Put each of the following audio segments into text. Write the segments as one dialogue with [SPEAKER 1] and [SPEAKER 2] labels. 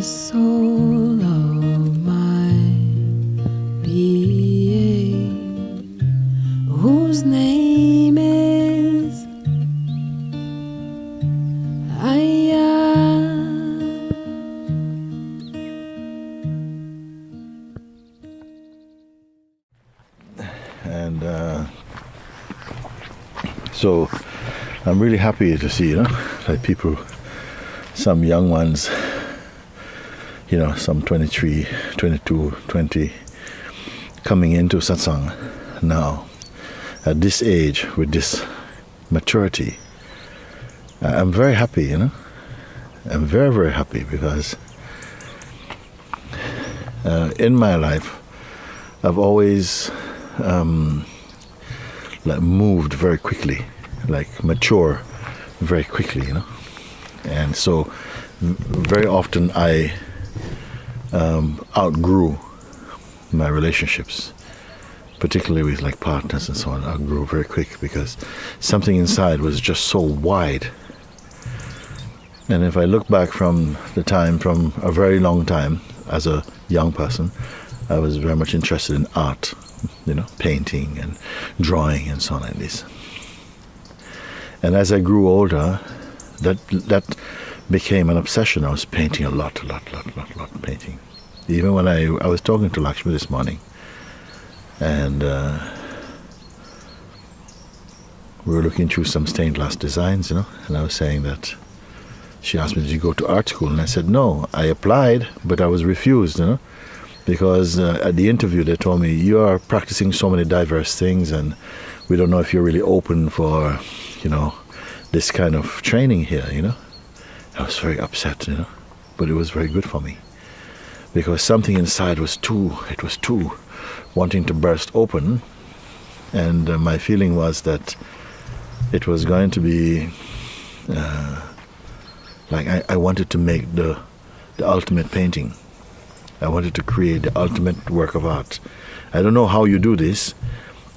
[SPEAKER 1] soul of my being, whose name is I am.
[SPEAKER 2] And so I'm really happy to see, that people, some young ones, some 23, 22, 20, coming into satsang now, at this age, with this maturity. I'm very happy, I'm very, very happy because in my life, I've always moved very quickly, mature very quickly, And so very often I outgrew my relationships, particularly with partners and so on. I grew very quick because something inside was just so wide. And if I look back from a very long time as a young person, I was very much interested in art, painting and drawing and so on like this. And as I grew older, that became an obsession. I was painting a lot painting. Even when I was talking to Lakshmi this morning, and we were looking through some stained glass designs, and I was saying that she asked me, did you go to art school? And I said, no, I applied, but I was refused, because at the interview they told me, you are practicing so many diverse things, and we don't know if you're really open for, this kind of training here, I was very upset, but it was very good for me. Because something inside was too wanting to burst open, and my feeling was that it was going to be I wanted to make the ultimate painting. I wanted to create the ultimate work of art. I don't know how you do this,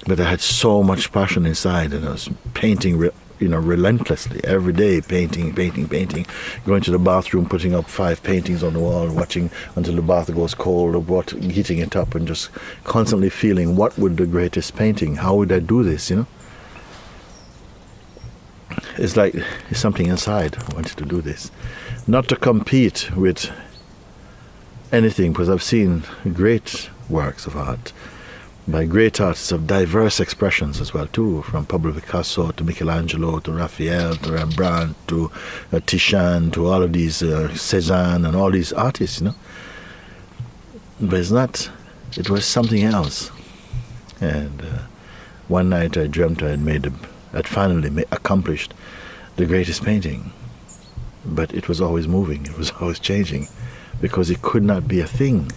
[SPEAKER 2] but I had so much passion inside, and I was painting relentlessly every day, painting, going to the bathroom, putting up 5 paintings on the wall, watching until the bath goes cold, heating it up, and just constantly feeling what would the greatest painting, how would I do this, It's like it's something inside. I wanted to do this. Not to compete with anything, because I've seen great works of art by great artists of diverse expressions as well too, from Pablo Picasso to Michelangelo to Raphael to Rembrandt to Titian to all of these Cézanne and all these artists, But it was something else. And one night I dreamt I'd finally accomplished the greatest painting, but it was always moving, it was always changing, because it could not be a thing.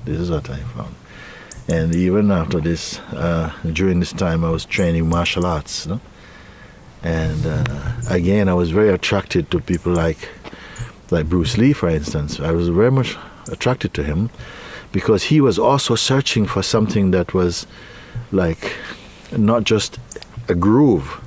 [SPEAKER 2] This is what I found. And even after this, during this time, I was training martial arts, And again, I was very attracted to people like Bruce Lee, for instance. I was very much attracted to him because he was also searching for something that was not just a groove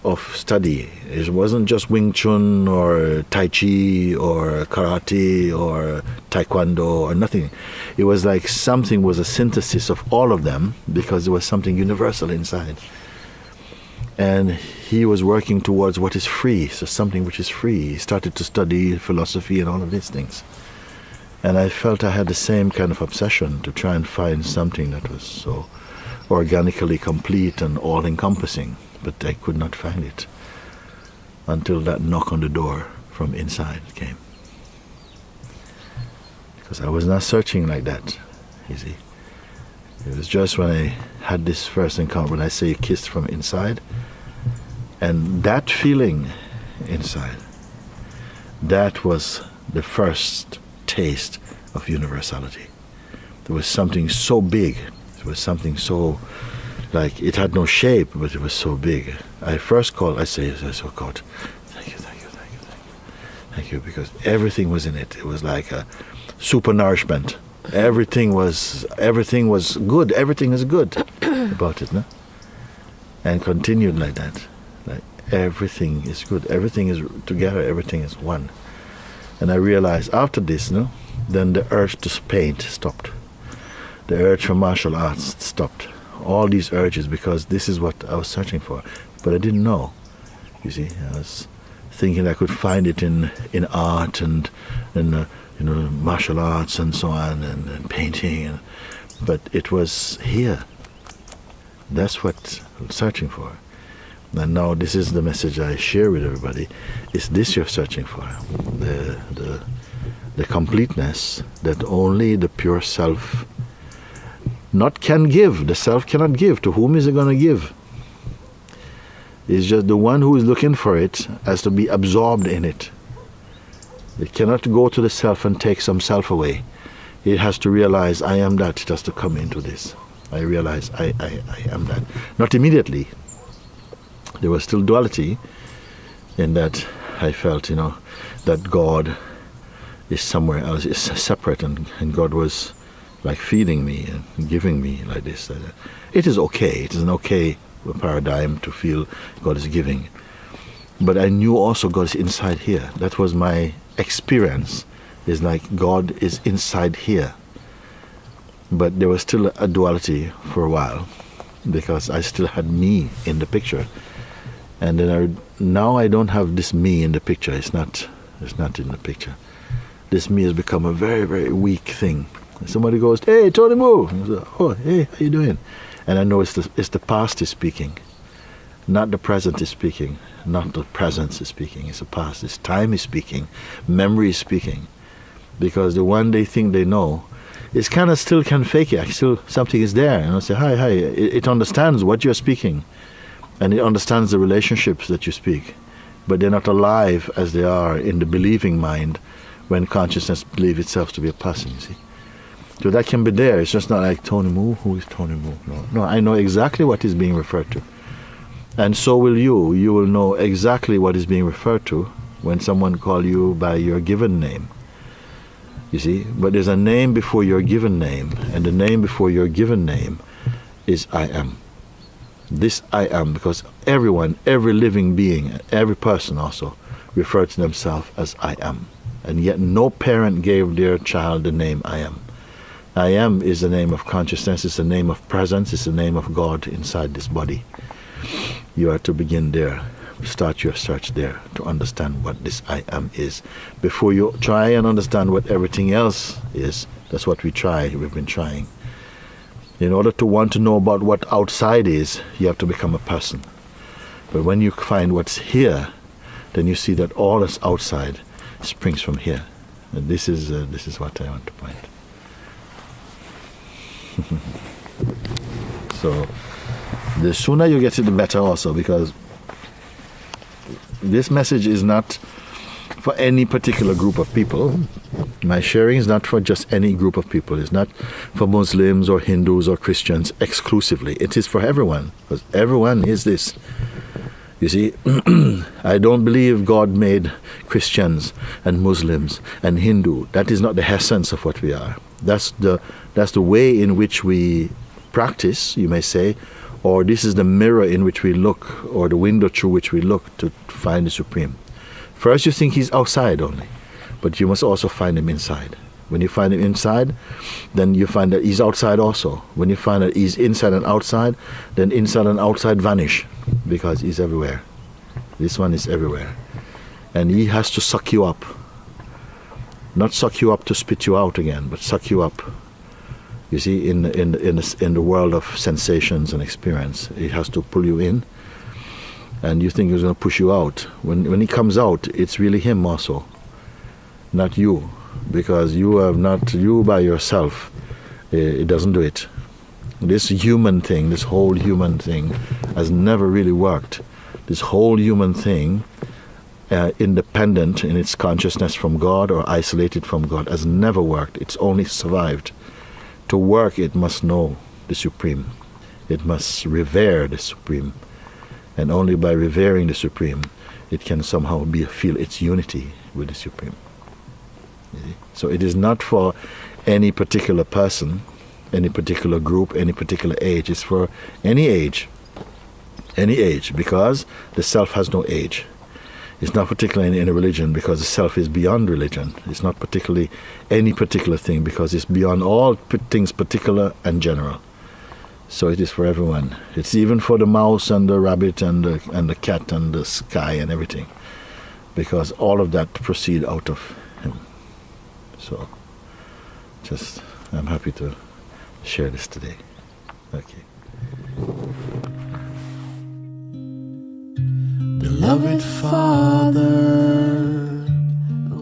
[SPEAKER 2] of study. It wasn't just Wing Chun or Tai Chi or Karate or Taekwondo or nothing. It was like something was a synthesis of all of them, because there was something universal inside. And he was working towards what is free, so something which is free. He started to study philosophy and all of these things. And I felt I had the same kind of obsession to try and find something that was so organically complete and all-encompassing. But I could not find it until that knock on the door from inside came. Because I was not searching like that, you see. It was just when I had this first encounter, when I say kissed from inside, and that feeling inside, that was the first taste of universality. There was something so big, there was something so, it had no shape, but it was so big. I say, oh God, thank you, because everything was in it. It was like a supernourishment. Everything was good. Everything is good about it, no? And continued like that. Like everything is good. Everything is together. Everything is one. And I realized after this, then the urge to paint stopped. The urge for martial arts stopped. All these urges, because this is what I was searching for. But I didn't know. You see, I was thinking I could find it in art and martial arts and so on, and painting. But it was here. That's what I'm searching for. And now this is the message I share with everybody. Is this you're searching for? The completeness that only the pure self not can give. The self cannot give. To whom is it going to give? It's just the one who is looking for it has to be absorbed in it. It cannot go to the self and take some self away. It has to realize, I am that. It has to come into this. I realize I am that. Not immediately. There was still duality in that I felt, that God is somewhere else, is separate, and God was like feeding me and giving me like this. It is okay. It is an okay paradigm to feel God is giving. But I knew also God is inside here. That was my experience. It's like God is inside here. But there was still a duality for a while because I still had me in the picture. And then now I don't have this me in the picture. It's not in the picture. This me has become a very, very weak thing. Somebody goes, "Hey, Tony Moo." "Oh, hey, how you doing?" And I know it's the past is speaking, not the present is speaking, not the present is speaking. It's the past. It's time is speaking, memory is speaking, because the one they think they know, it's kind of still can fake it. Still something is there, and I say, "Hi." It understands what you're speaking, and it understands the relationships that you speak, but they're not alive as they are in the believing mind when consciousness believes itself to be a person. You see. So that can be there. It's just not like Tony Moo. Who is Tony Moo? No, I know exactly what is being referred to. And so will you. You will know exactly what is being referred to when someone calls you by your given name. You see? But there's a name before your given name, and the name before your given name is I am. This I am, because everyone, every living being, every person also refers to themselves as I am. And yet no parent gave their child the name I am. I am is the name of consciousness, it's the name of presence, it's the name of God inside this body. You are to begin there, start your search there to understand what this I am is. Before you try and understand what everything else is, that's what we've been trying. In order to want to know about what outside is, you have to become a person. But when you find what's here, then you see that all that's outside springs from here. And this is what I want to point. So the sooner you get it, the better also, because this message is not for any particular group of people. My sharing is not for just any group of people. It's not for Muslims or Hindus or Christians exclusively. It is for everyone, because everyone is this. You see, I don't believe God made Christians and Muslims and Hindu. That is not the essence of what we are. That's the way in which we practice, you may say, or this is the mirror in which we look, or the window through which we look to find the Supreme. First you think he's outside only, but you must also find him inside. When you find him inside, then you find that he's outside also. When you find that he's inside and outside, then inside and outside vanish, because he's everywhere. This one is everywhere. And he has to suck you up. Not suck you up to spit you out again, but suck you up. You see, in the world of sensations and experience, he has to pull you in, and you think he's going to push you out. When he comes out, it's really him also, not you, because you have not, you by yourself, it doesn't do it. This human thing, this whole human thing, has never really worked. This whole human thing, independent in its consciousness from God or isolated from God, has never worked. It's only survived. To work, it must know the Supreme. It must revere the Supreme. And only by revering the Supreme, it can somehow feel its unity with the Supreme. So it is not for any particular person, any particular group, any particular age. It's for any age, because the self has no age. It's not particularly in any religion, because the self is beyond religion. It's not particularly any particular thing, because it's beyond all things particular and general. So it is for everyone. It's even for the mouse and the rabbit and the cat and the sky and everything, because all of that proceed out of him. So I'm happy to share this today. Okay.
[SPEAKER 1] Beloved Father,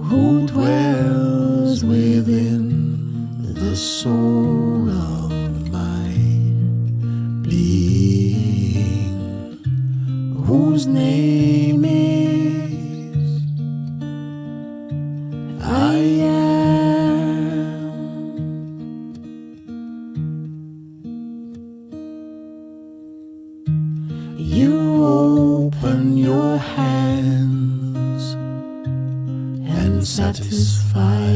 [SPEAKER 1] who dwells within the soul of my being, whose name is I am. You open your hands and satisfy